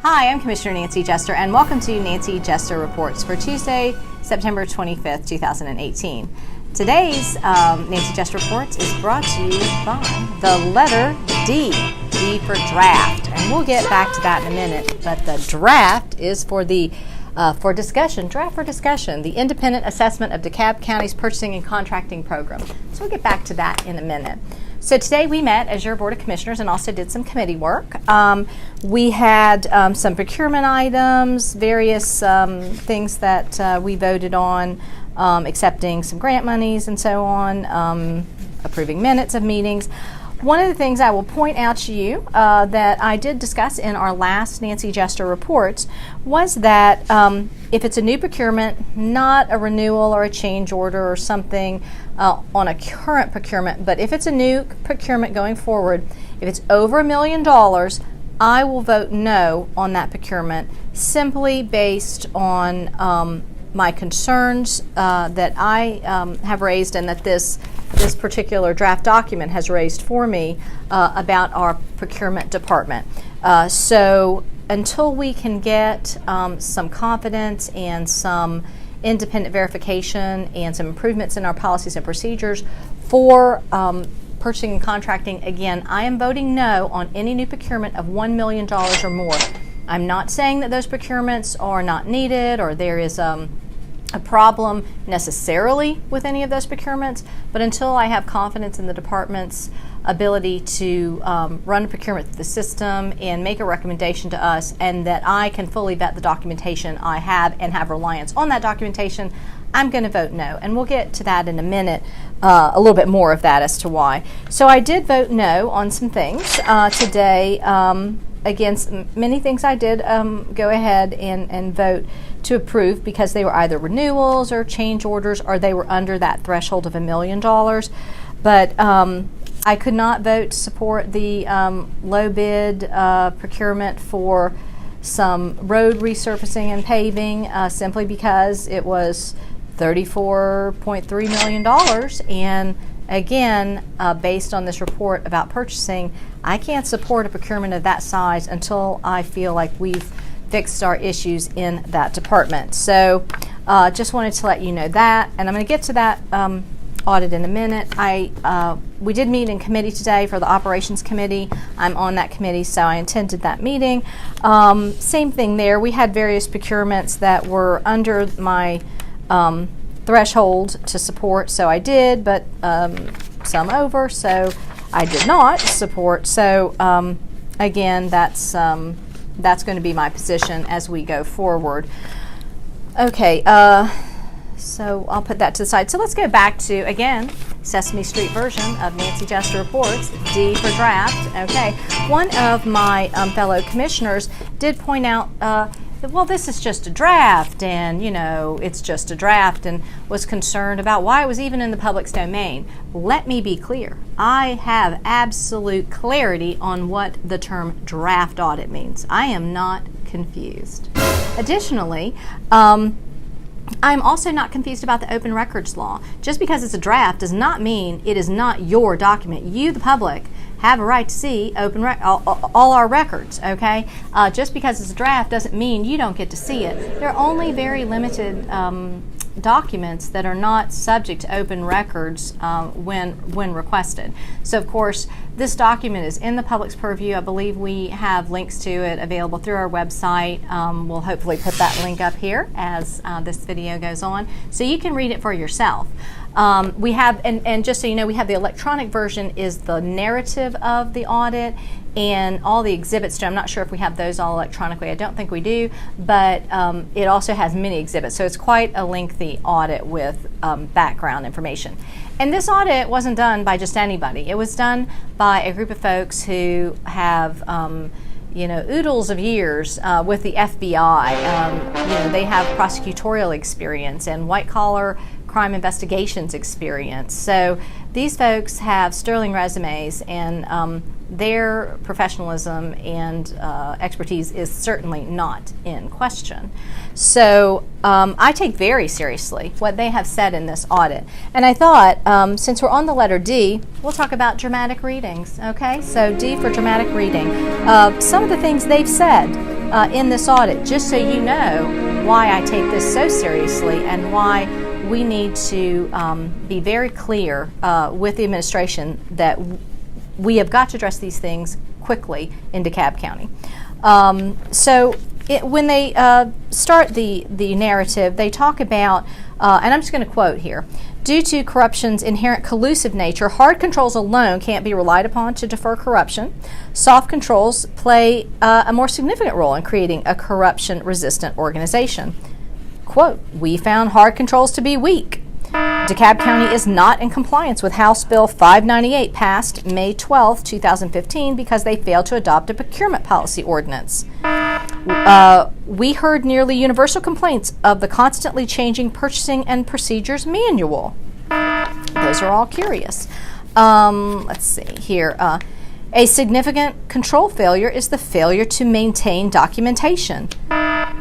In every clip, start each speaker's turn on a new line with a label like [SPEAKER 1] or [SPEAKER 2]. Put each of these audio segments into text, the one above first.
[SPEAKER 1] Hi, I'm Commissioner Nancy Jester, and welcome to Nancy Jester Reports for Tuesday, September 25th, 2018. Today's Nancy Jester Reports is brought to you by the letter D for draft, and we'll get back to that in a minute, but the draft is for the draft for discussion, the Independent Assessment of DeKalb County's Purchasing and Contracting Program. So we'll get back to that in a minute. So today we met as your Board of Commissioners and also did some committee work. We had some procurement items, various things that we voted on, accepting some grant monies and so on, approving minutes of meetings. One of the things I will point out to you that I did discuss in our last Nancy Jester reports was that if it's a new procurement, not a renewal or a change order or something on a current procurement, but if it's a new procurement going forward, if it's over $1 million, I will vote no on that procurement simply based on my concerns that I have raised and that this particular draft document has raised for me about our procurement department. So until we can get some confidence and some independent verification and some improvements in our policies and procedures for purchasing and contracting, again, I am voting no on any new procurement of $1 million or more. I'm not saying that those procurements are not needed or there is a problem necessarily with any of those procurements, but until I have confidence in the department's ability to run a procurement through the system and make a recommendation to us, and that I can fully vet the documentation I have and have reliance on that documentation, I'm going to vote no. And we'll get to that in a minute, a little bit more of that as to why. So I did vote no on some things today. Against many things I did go ahead and vote to approve because they were either renewals or change orders or they were under that threshold of $1 million. But I could not vote to support the low bid procurement for some road resurfacing and paving simply because it was $34.3 million. And again, based on this report about purchasing, I can't support a procurement of that size until I feel like we've fixed our issues in that department. So just wanted to let you know that, and I'm going to get to that audit in a minute. We did meet in committee today for the operations committee. I'm on that committee, so I attended that meeting. Same thing there. We had various procurements that were under my threshold to support, so I did, but some over, so I did not support. So again, that's going to be my position as we go forward. Okay, so I'll put that to the side. So let's go back to, again, Sesame Street version of Nancy Jester Reports, D for draft. Okay, one of my fellow commissioners did point out well, this is just a draft, and, you know, it's just a draft, and was concerned about why it was even in the public's domain. Let me be clear. I have absolute clarity on what the term draft audit means. I am not confused. Additionally, I'm also not confused about the open records law. Just because it's a draft does not mean it is not your document. You, the public, have a right to see all our records, okay? Just because it's a draft doesn't mean you don't get to see it. There are only very limited documents that are not subject to open records when requested. So, of course, this document is in the public's purview. I believe we have links to it available through our website. We'll hopefully put that link up here as this video goes on, so you can read it for yourself. We have, and just so you know, we have the electronic version is the narrative of the audit and all the exhibits. I'm not sure if we have those all electronically. I don't think we do, but it also has many exhibits. So it's quite a lengthy audit with background information. And this audit wasn't done by just anybody. It was done by a group of folks who have oodles of years with the FBI. They have prosecutorial experience and white-collar crime investigations experience. So these folks have sterling resumes, and their professionalism and expertise is certainly not in question. So I take very seriously what they have said in this audit. And I thought, since we're on the letter D, we'll talk about dramatic readings, okay? So D for dramatic reading. Some of the things they've said in this audit, just so you know why I take this so seriously and why we need to be very clear with the administration that we have got to address these things quickly in DeKalb County. When they start the narrative, they talk about, and I'm just going to quote here, due to corruption's inherent collusive nature, hard controls alone can't be relied upon to defer corruption. Soft controls play a more significant role in creating a corruption-resistant organization. Quote, we found hard controls to be weak. DeKalb County is not in compliance with House Bill 598 passed May 12, 2015 because they failed to adopt a procurement policy ordinance. We heard nearly universal complaints of the constantly changing purchasing and procedures manual. Those are all curious. Let's see here. A significant control failure is the failure to maintain documentation.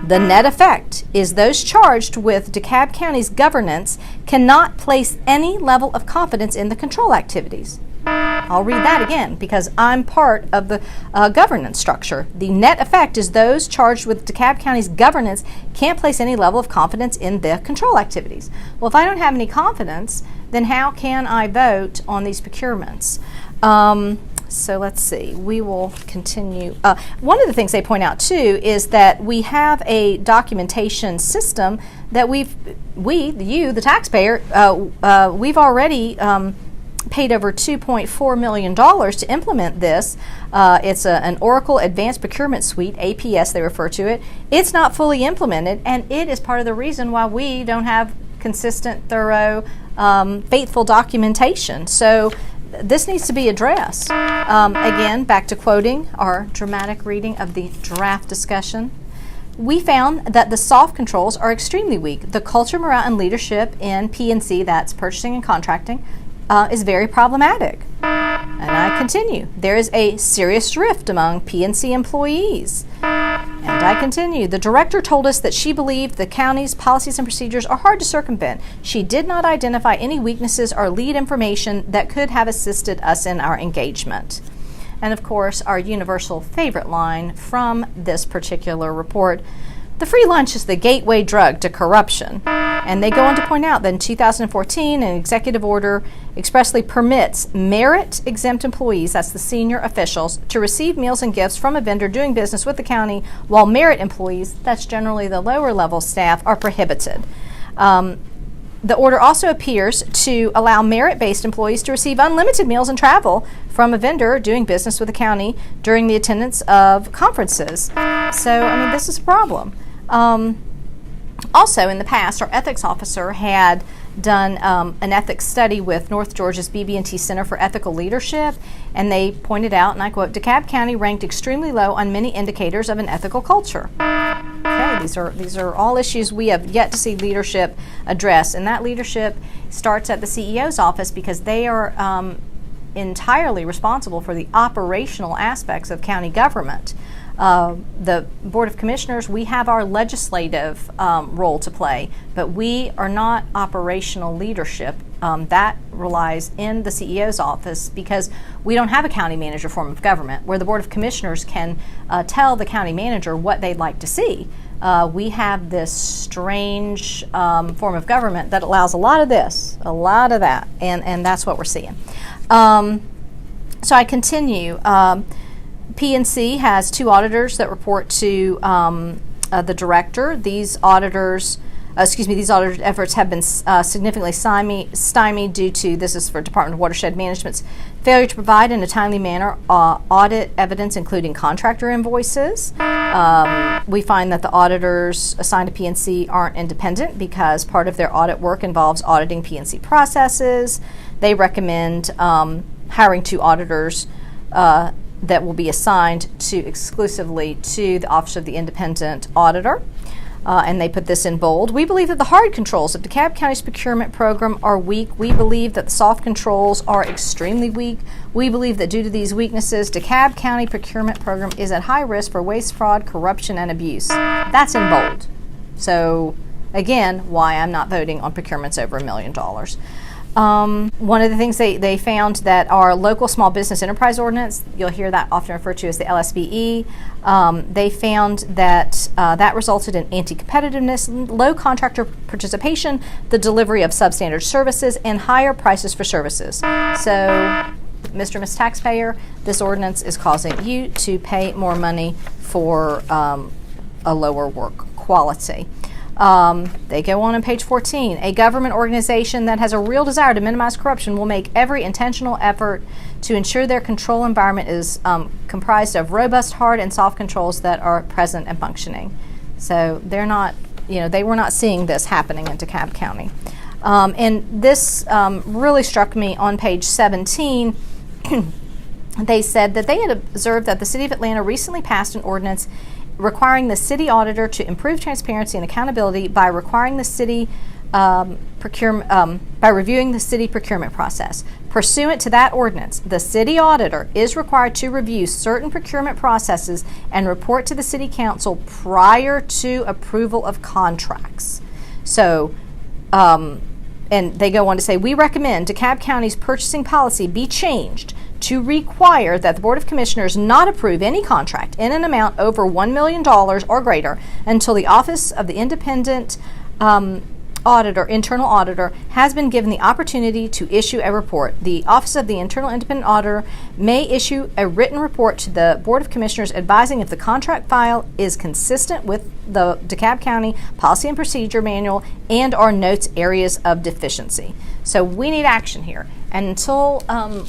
[SPEAKER 1] The net effect is those charged with DeKalb County's governance cannot place any level of confidence in the control activities. I'll read that again because I'm part of the governance structure. The net effect is those charged with DeKalb County's governance can't place any level of confidence in the control activities. Well, if I don't have any confidence, then how can I vote on these procurements? So let's see, we will continue. One of the things they point out too is that we have a documentation system that you, the taxpayer, we've already paid over $2.4 million to implement this. It's an Oracle Advanced Procurement Suite, APS they refer to it. It's not fully implemented, and it is part of the reason why we don't have consistent, thorough, faithful documentation. So this needs to be addressed. Again, back to quoting our dramatic reading of the draft discussion. We found that the soft controls are extremely weak. The culture, morale, and leadership in P&C, that's purchasing and contracting, is very problematic. And I continue. There is a serious rift among P&C employees. And I continue. The director told us that she believed the county's policies and procedures are hard to circumvent. She did not identify any weaknesses or lead information that could have assisted us in our engagement. And of course, our universal favorite line from this particular report, the free lunch is the gateway drug to corruption. And they go on to point out that in 2014, an executive order expressly permits merit-exempt employees, that's the senior officials, to receive meals and gifts from a vendor doing business with the county, while merit employees, that's generally the lower-level staff, are prohibited. The order also appears to allow merit-based employees to receive unlimited meals and travel from a vendor doing business with the county during the attendance of conferences. So, I mean, this is a problem. Also, in the past, our ethics officer had done an ethics study with North Georgia's BB&T Center for Ethical Leadership, and they pointed out, and I quote, DeKalb County ranked extremely low on many indicators of an ethical culture. Okay, these are all issues we have yet to see leadership address, and that leadership starts at the CEO's office because they are entirely responsible for the operational aspects of county government. The Board of Commissioners, we have our legislative role to play, but we are not operational leadership. That relies in the CEO's office because we don't have a county manager form of government where the Board of Commissioners can tell the county manager what they'd like to see. We have this strange form of government that allows a lot of this, a lot of that, and that's what we're seeing. So I continue. P&C has two auditors that report to the director. These auditor efforts have been significantly stymied due to, this is for Department of Watershed Management's failure to provide in a timely manner audit evidence, including contractor invoices. We find that the auditors assigned to P&C aren't independent because part of their audit work involves auditing P&C processes. They recommend hiring two auditors that will be assigned exclusively to the Office of the Independent Auditor. And they put this in bold. We believe that the hard controls of DeKalb County's procurement program are weak. We believe that the soft controls are extremely weak. We believe that due to these weaknesses, DeKalb County procurement program is at high risk for waste, fraud, corruption, and abuse. That's in bold. So, again, why I'm not voting on procurements over $1 million. One of the things they found that our local small business enterprise ordinance, you'll hear that often referred to as the LSBE, they found that that resulted in anti-competitiveness, low contractor participation, the delivery of substandard services, and higher prices for services. So, Mr. and Ms. Taxpayer, this ordinance is causing you to pay more money for a lower work quality. They go on page 14. A government organization that has a real desire to minimize corruption will make every intentional effort to ensure their control environment is comprised of robust, hard, and soft controls that are present and functioning. So they're not, they were not seeing this happening in DeKalb County. And this really struck me on page 17. They said that they had observed that the City of Atlanta recently passed an ordinance requiring the city auditor to improve transparency and accountability by requiring the city by reviewing the city procurement process. Pursuant to that ordinance, the city auditor is required to review certain procurement processes and report to the city council prior to approval of contracts. So, and they go on to say, we recommend DeKalb County's purchasing policy be changed to require that the Board of Commissioners not approve any contract in an amount over $1 million or greater until the Office of the Independent Internal Auditor has been given the opportunity to issue a report. The Office of the Internal Independent Auditor may issue a written report to the Board of Commissioners advising if the contract file is consistent with the DeKalb County Policy and Procedure Manual and or notes areas of deficiency. So we need action here. And until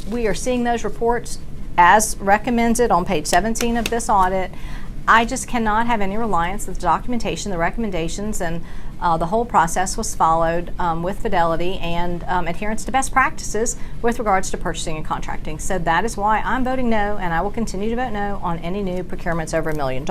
[SPEAKER 1] we are seeing those reports as recommended on page 17 of this audit, I just cannot have any reliance that the documentation, the recommendations, and the whole process was followed with fidelity and adherence to best practices with regards to purchasing and contracting. So that is why I'm voting no, and I will continue to vote no on any new procurements over $1 million.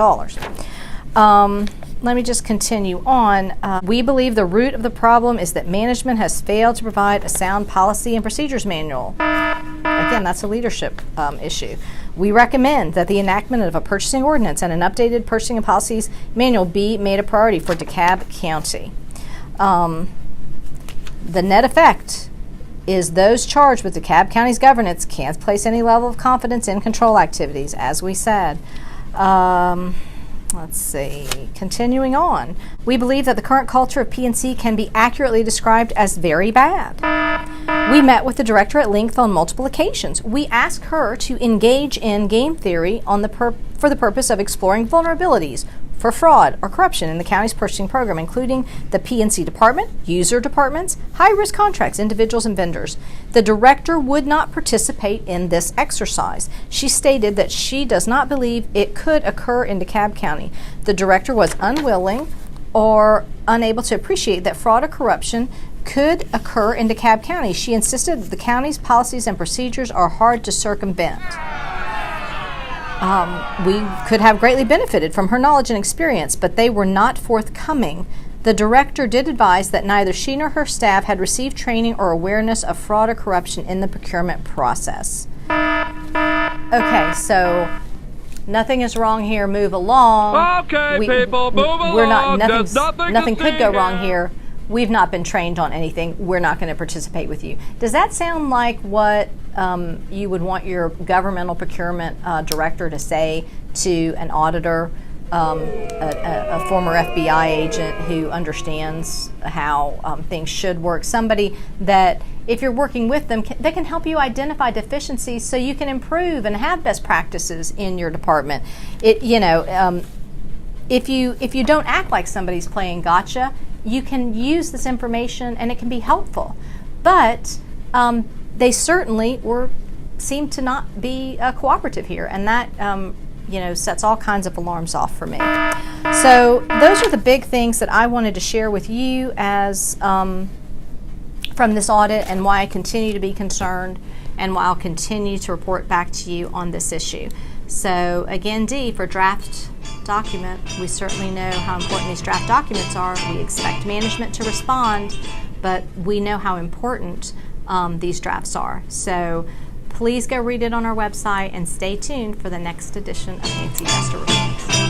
[SPEAKER 1] Let me just continue on. We believe the root of the problem is that management has failed to provide a sound policy and procedures manual. Again, that's a leadership issue. We recommend that the enactment of a purchasing ordinance and an updated purchasing and policies manual be made a priority for DeKalb County. The net effect is those charged with DeKalb County's governance can't place any level of confidence in control activities, as we said. Let's see, continuing on. We believe that the current culture of P&C can be accurately described as very bad. We met with the director at length on multiple occasions. We asked her to engage in game theory for the purpose of exploring vulnerabilities for fraud or corruption in the county's purchasing program, including the P&C department, user departments, high-risk contracts, individuals, and vendors. The director would not participate in this exercise. She stated that she does not believe it could occur in DeKalb County. The director was unwilling or unable to appreciate that fraud or corruption could occur in DeKalb County. She insisted that the county's policies and procedures are hard to circumvent. We could have greatly benefited from her knowledge and experience, but they were not forthcoming. The director did advise that neither she nor her staff had received training or awareness of fraud or corruption in the procurement process. Okay, so nothing is wrong here. Move along.
[SPEAKER 2] Okay, people, move along.
[SPEAKER 1] Nothing could go wrong here. We've not been trained on anything. We're not going to participate with you. Does that sound like what you would want your governmental procurement director to say to an auditor, a former FBI agent who understands how things should work? Somebody that, if you're working with them, they can help you identify deficiencies so you can improve and have best practices in your department. If you don't act like somebody's playing gotcha, you can use this information and it can be helpful. But they certainly seem to not be cooperative here, and that sets all kinds of alarms off for me. So those are the big things that I wanted to share with you as from this audit, and why I continue to be concerned, and why I'll continue to report back to you on this issue. So again, D, for draft document, we certainly know how important these draft documents are. We expect management to respond, but we know how important these drafts are. So please go read it on our website and stay tuned for the next edition of Nancy Jester Reports.